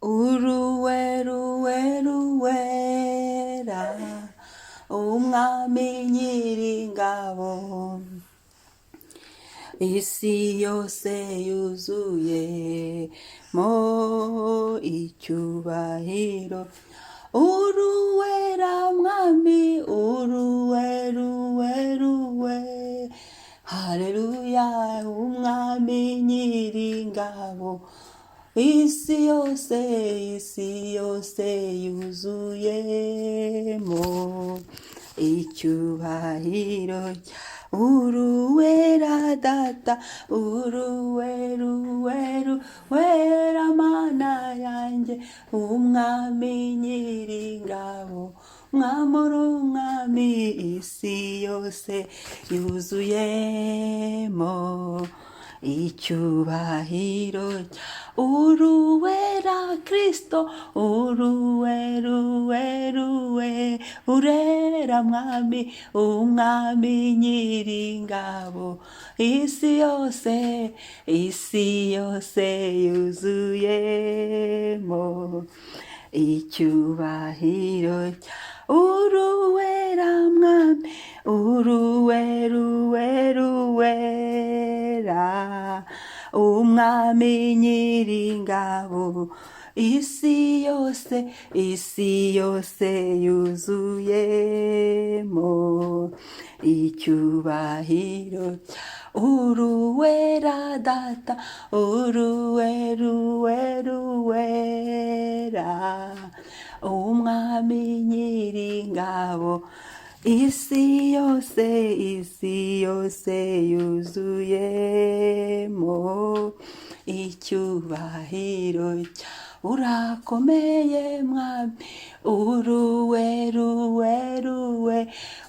Uruwera, umwami nyiringabo, isi yose yuzuye mo icyubahiro. Uruwera mwami, uruwe, haleluya, umwami nyiringabo, isi yose yuzuyemo icyubahiro. Uruwera data, uruwera mana yanjye, umwami nyiringabo, umwami, isi yose yuzuyemo icyubahiro. Uruwera Kristo, urera mwami, umwami nyiringabo, isi yose yuzuyemo icyubahiro. Uruwera mwami, uruwera, umwami nyiringabo, isi yose yuzuyemo icyubahiro. Uruwera data, uruwera, umwami nyiringabo, isi yose yuzuyemo icyubahiro. Urakomeye mwami, uruwe,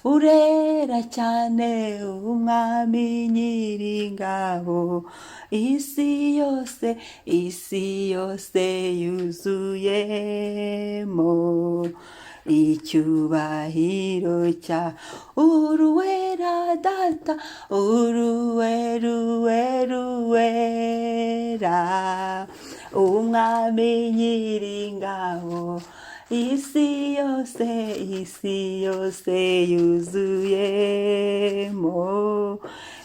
urera cyane, umwami nyiringabo, isi yose yuzuyemo icyubahiro cya. Uruwera data, uruwera, umwami nyiringabo, isi yose yuzuyemo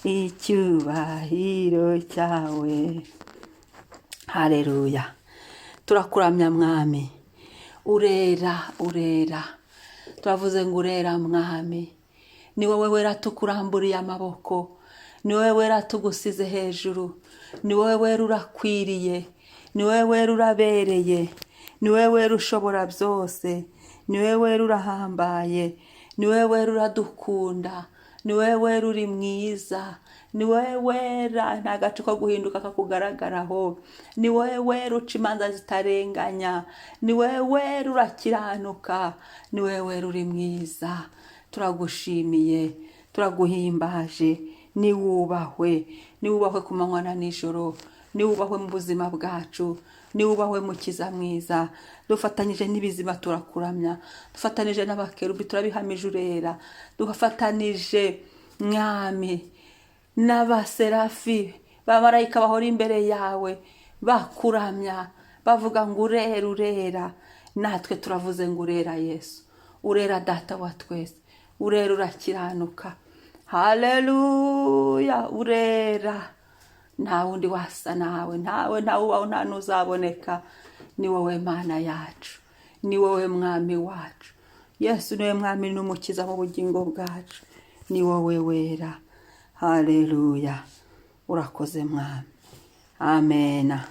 icyubahiro cyawe. Haleluya, turakuramya mwami, urera, turavuze ngo urera mwami, ni wowe wera tukuramburiye amaboko, ni wowe wera tugusize hejuru, ni wowe wera urakwiriye, ni wowe wera urabereye, ni wowe wera ushobora byose, ni wowe wera urahambaye, ni wowe wera uradukunda, ni wowe wera uri mwiza, ni wowe wera nta gace ko guhinduka kakugaragaraho, ni wowe wera uca imanza zitarenganya, ni wowe wera urakiranuka, ni wowe wera uri mwiza. Turagushimiye, turaguhimbaje, ni wubahwe ku manywa na nijoro, ni wubahwe mu buzima bwacu, ni wubahwe mukiza mwiza. Dufatanyije n'ibizima turakuramya, dufatanyije n'abakerubi turabihamije urera, dufatanije mwami n'abaserafi bamarayika bahora imbere yawe bakuramya bavuga ngo urera, natwe turavuze ngo urera Yesu, urera data wa twese, urera urakiranuka. Haleluya, urera, nta wundi wasa nawe, ntawe ubaho, nta n'uzaboneka. Ni wowe mana yacu, ni wowe mwami wacu Yesu, niwe mwami n'umukiza mu bugingo bwacu, ni wowe wera. Haleluya, urakoze mwami. Amena.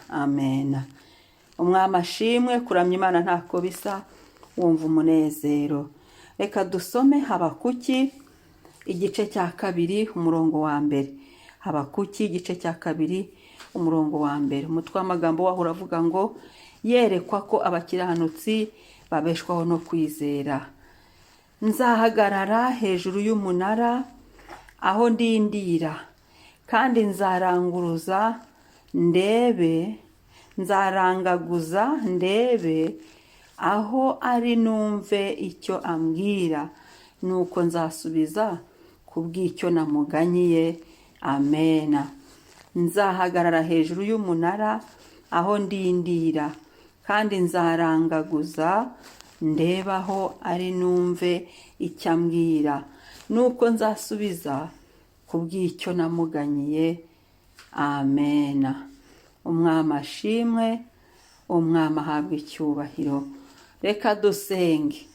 Umwami ashimwe. Kuramya Imana ntako bisa, wumva umunezero. Reka dusome Habakuki igice cya 2 umurongo wa mbere. Habakuki igice cya 2 umurongo wa mbere. Umutwe w'amagambo waho uravuga ngo yerekwa ko abakiranutsi babeshwaho no kwizera. Nzahagarara hejuru y'umunara aho ndindira, kandi nzaranguruza ndebe, nzarangaguza ndebe aho ari numve icyo ambwira, nuko nzasubiza kubw'icyo namuganyiye. Amena. Nzahagarara hejuru y'umunara aho ndindira, kandi nzarangaguza, ndebaho ari numve icyo ambwira, nuko nzasubiza kubw'icyo namuganyiye. Amena. Umwami ashimwe, umwami ahabwe icyubahiro. Reka dusenge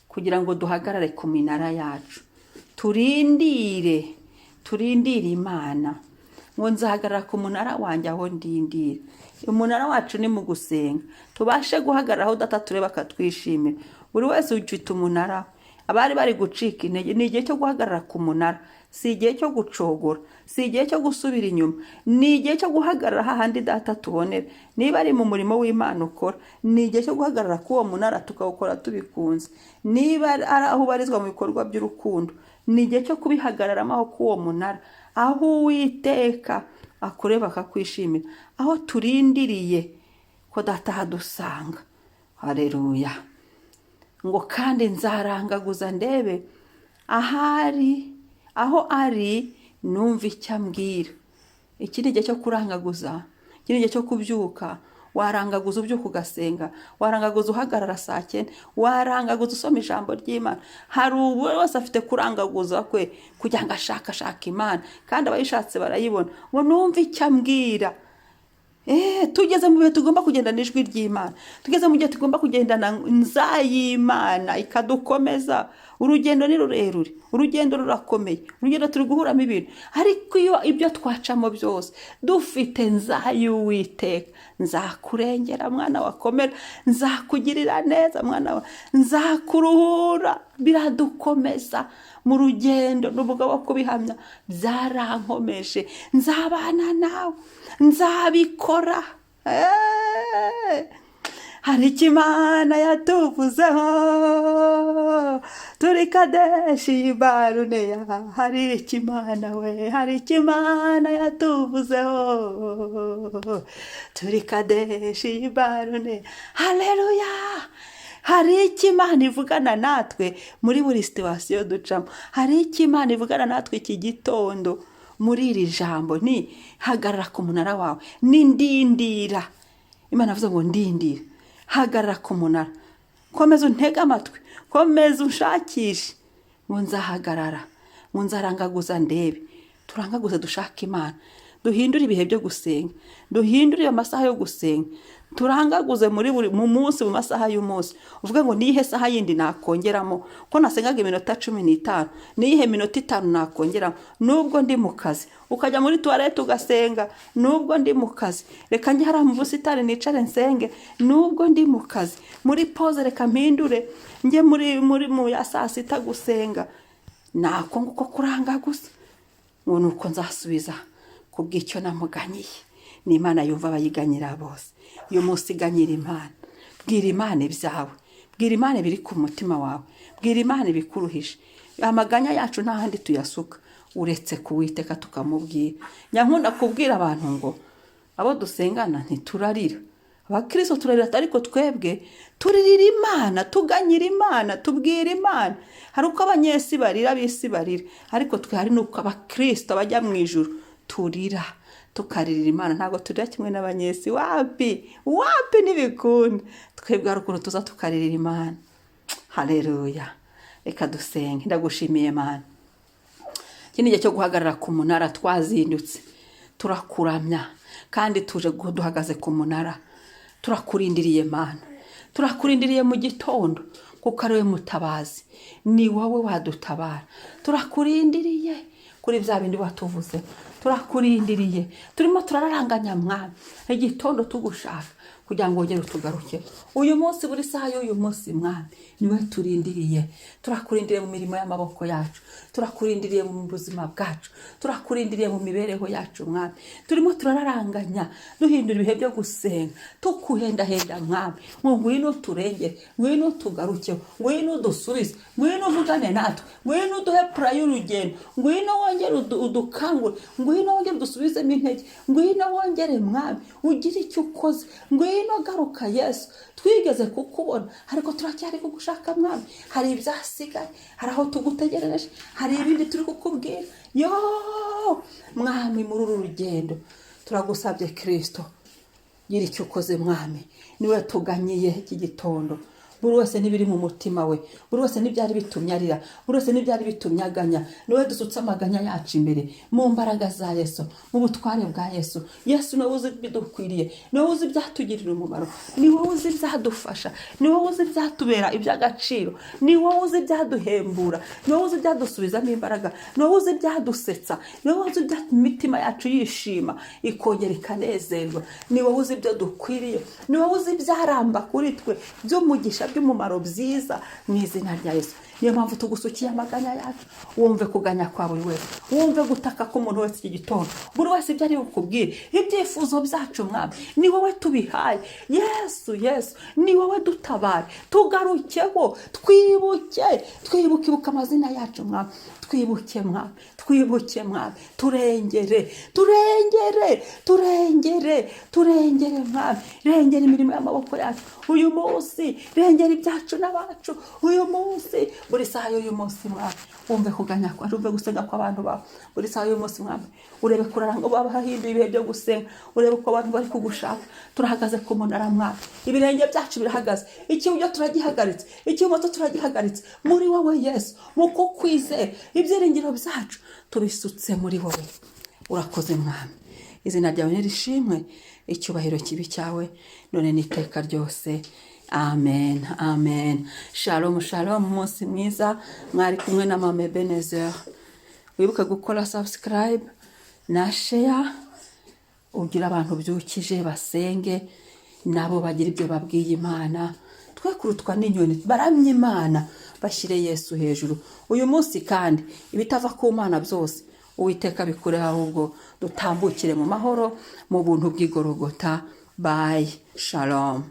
kugira ngo duhagarare ku minara yacu, turindire Imana. Ngo nzahagarara ku munara wanjye aho ndindira. Umunara wacu ni mu gusenga, tubashe guhagarara aho data tureba akatwishimira. Buri wese ufite umunara, abari bari gucika intege, ni igihe cyo guhagarara ku munara, si igihe cyo gucogora, si igihe cyo gusubira inyuma, ni igihe cyo guhagarara hahandi data tubonera. Niba ari mu murimo w'Imana ukora, ni igihe cyo guhagarara ku uwo munara tukawukora tubikunze. Niba ari aho ubarizwa mu bikorwa by'urukundo, ni igihe cyo kubihagararamo aho ku uwo munara, aho Uwiteka akureba akakwishimira, aho turindiriye ko data hadusanga. Haleluya. Ngo kandi nzarangaguza, ndebe aho ari numve icyo ambwira. Iki ni igihe cyo kurangaguza, iki ni igihe cyo kubyuka. Warangaguza ubyuka ugasenga, warangaguza uhagarara saa 9, warangaguza usoma ijambo ry'Imana. Hari ubu wese afite kurangaguza kwe kugira ngo ashaka Imana, kandi abayishatse barayibona. Ngo numve icyo ambwira. Tugeze mu bihe tugomba kugendana n'ijwi ry'Imana, tugeze mu gihe tugomba kugendana nzayimana ikadukomeza. Urugendo ni rurerure, urugendo rurakomeye, urugendo turi guhuramo ibintu, ariko iyo ibyo twacamo byose dufite nzayuwiteka, nzakurengera mwana wakomera, nzakugirira neza mwana wa, nzakuruhura. Biradukomeza mu rugendo n'ubwo wo kubihamya, byarankomeje, nzabana nawe, nzabikora. Hari icyo Imana yatuvuzeho, turi Kadeshi Baruneya. Hari icyo Imana we, hari icyo Imana yatuvuzeho, turi Kadeshi Baruneya. Haleluya. Hari icyo Imana ivugana natwe muri buri situwasiyo ducamo. Hari icyo Imana ivugana natwe iki gitondo muri iri jambo, ni hagarara ku munara wawe, ni ndindira. Imana avuze ngo ndindira, hagarara ku munara, komeza untege amatwi, komeza unshakishe. Ngo nzahagarara, ngo nzarangaguza, ndebe. Turangaguze dushaka Imana, duhindure ibihe byo gusenga, duhindure amasaha yo gusenga, turangaguze mu munsi, mu masaha y'umunsi. Uvuga ngo nihe saha yindi nakongeramo, ko nasengaga iminota 15, nihe minota 5 nakongeramo. Nubwo ndi mu kazi, ukajya muri toilette ugasenga, nubwo ndi mu kazi. Reka njye hara mu busitani nicare nsenge, nubwo ndi mu kazi. Muri pause reka mpindure njye muri mu ya saa 6 gusenga. Nako nguko kurangaguza. Ngo nuko nzasubiza kubw'icyo namuganyiye. Ni Imana yumva abayiganyira bose. Uyu munsi ganyira Imana, bwira Imana ibyawe, bwira Imana biri ku mutima wawe, bwira Imana bikuruhishe. Amaganya yacu nta handi tuyasuka uretse kuwiteka tukamubwira. Nyankunda kubwira abantu ngo abo dusengana ntiturarira. Abakristo turarira, ariko twebwe turirira Imana, tuganyira Imana, tubwira Imana. Hari uko abanyesi barira, abisi barira, ariko twe hari nuko abakristo bajya mu ijuru turira, tukaririra Imana. Ntago turya kimwe n'abanyesi, wapi nibikunda. Twebwe ari ukuntu tuza tukaririra Imana. Haleluya. Reka dusenge. Ndagushimiye Imana, iki ni igihe cyo guhagarara ku munara. Twazindutse turakuramya, kandi tuje duhagaze ku munara. Turakurindiriye Imana, turakurindiriye mu gitondo, kuko ari we mutabazi, ni wowe wadutabara. Turakurindiriye kuri bya bindi watuvuze, turakurindiriye. Turimo turararanganya Mwami igitondo tugushaka, kugira ngo ugere utugaruke. Uyu munsi, buri saha y'uyu munsi Mwami, niwe turindiriye. Turakurindiriye mu mirimo y'amaboko yacu, turakurindiriye mu buzima bwacu, turakurindiriye mu mibereho yacu Mwami. Turimo turararanganya, duhindura ibihe byo gusenga, tukuhendahenda Mwami. Ngwino turengere, ngwino tugaruke, ngwino dusubize, ngwino uvugane natwe, ngwino duhe prayer y'urugendo, ngwino wongere udukangure, ngwino wongere dusubizemo intege, ngwino wongere Mwami ugire icyo ukoze. Ngwino garuka Yesu, twigeze kukubona ariko turacyari kugushaka Mwami. Hari ibyasigaye, hari aho tugutegereje, hari ibindi turi kukubwira. Yo Mwami, muri uru rugendo turagusabye Kristo, gira icyo ukoze mwami, niwe tuganyiye iki gitondo. Buri wese n'ibiri mu mutima we, buri wese n'ibyari bitumye arira, buri wese n'ibyari bitumye aganya, niwe dusutse amaganya yacu imbere mu mbaraga za Yesu, mu butware bwa Yesu. Yesu niwe uzi ibidukwiriye, niwe uzi ibyatugirira umumaro, niwe uzi ibyadufasha, niwe uzi ibyatubera iby'agaciro, niwe uzi ibyaduhembura, niwe uzi ibyadusubizamo imbaraga, niwe uzi ibyadusetsa, niwe uzi imitima yacu yishima ikongera ikanezerwa, niwe uzi ibyo dukwiriye, niwe uzi ibyaramba kuri twe by'umugisha by'umumaro byiza mu izina rya Yesu. Niyo mpamvu tugusukiye amaganya yacu. Wumve kuganya kwa buri wese, wumve gutaka k'umuntu wese iki gitondo, buri wese ibyo ari bukubwire, ibyifuzo byacu mwami ni wowe tubihaye. Yesu, Yesu ni wowe dutabare, tugarukeho, twibuke amazina yacu mwami, twibuke mwami, twibuke mwami, turengere mwami, rengera imirimo y'amaboko yacu uyu munsi, rengera ibyacu n'abacu uyu munsi, buri saha y'uyu munsi mwami. Wumve kuganya kwa, wumve gusenga kw'abantu bawe buri saha y'uyu munsi mwami. Urebe kuraranga babahinduye ibihe byo gusenga, urebe ko abantu bari kugushaka. Turahagaze ku munara mwami, ibirenge byacu birahagaze, ikiburyo turagihagaritse, ikibumoso turagihagaritse muri wowe Yesu. Mu kukwizera ibyiringiro byacu tubisutse muri wowe. Urakoze mwami, izina ryawe nirishimwe, icyubahiro kibi cyawe none n'iteka ryose. Amen, amen. Shalom, shalom. Umunsi mwiza, mwari kumwe na mama Ebenezer. Wibuke gukora subscribe na share, ugira abantu byukije basenge nabo bagira ibyo babwiye Imana. Twe kurutwa n'inyoni baramye Imana, bashyire Yesu hejuru. Uyu munsi kandi ibitava ku Mana byose Uwiteka bikure, ahubwo dutambukire mu mahoro mu buntu bw'igorogota. Bye, shalom.